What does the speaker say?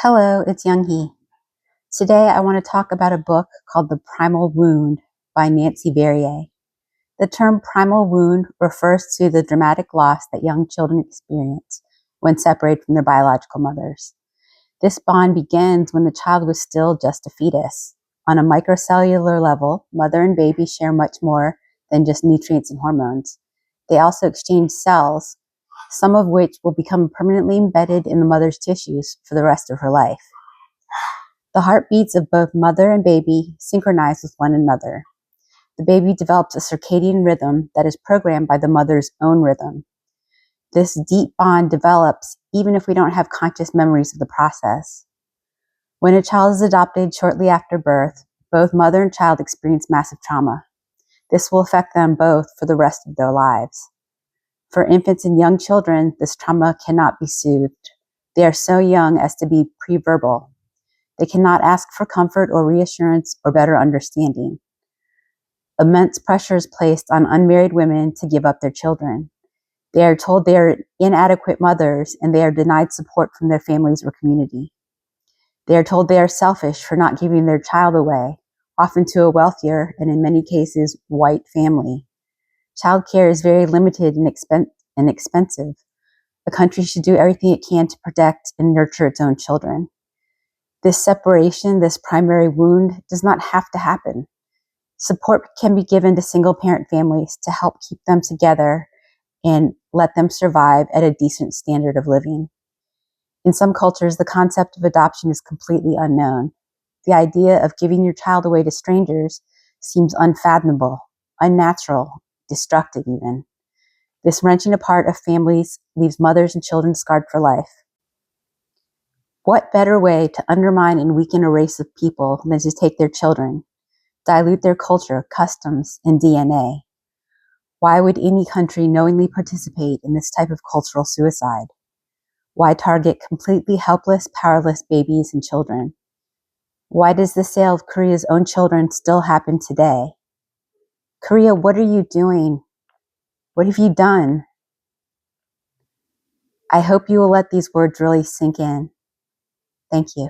Hello, it's Young Today I want to talk about a book called The Primal Wound by Nancy Bereaud. The term primal wound refers to the dramatic loss that young children experience when separated from their biological mothers. This bond begins when the child was still just a fetus. On a microcellular level, mother and baby share much more than just nutrients and hormones. They also exchange cells, some of which will become permanently embedded in the mother's tissues for the rest of her life. The heartbeats of both mother and baby synchronize with one another. The baby develops a circadian rhythm that is programmed by the mother's own rhythm. This deep bond develops even if we don't have conscious memories of the process. When a child is adopted shortly after birth, both mother and child experience massive trauma. This will affect them both for the rest of their lives. For infants and young children, this trauma cannot be soothed. They are so young as to be pre-verbal. They cannot ask for comfort or reassurance or better understanding. Immense pressure is placed on unmarried women to give up their children. They are told they are inadequate mothers and they are denied support from their families or community. They are told they are selfish for not giving their child away, often to a wealthier and in many cases white family. Childcare is very limited and expensive. A country should do everything it can to protect and nurture its own children. This separation, this primary wound, does not have to happen. Support can be given to single-parent families to help keep them together and let them survive at a decent standard of living. In some cultures, the concept of adoption is completely unknown. The idea of giving your child away to strangers seems unfathomable, unnatural, destructive even. This wrenching apart of families leaves mothers and children scarred for life. What better way to undermine and weaken a race of people than to take their children, dilute their culture, customs, and DNA? Why would any country knowingly participate in this type of cultural suicide? Why target completely helpless, powerless babies and children? Why does the sale of Korea's own children still happen today? Korea, what are you doing? What have you done? I hope you will let these words really sink in. Thank you.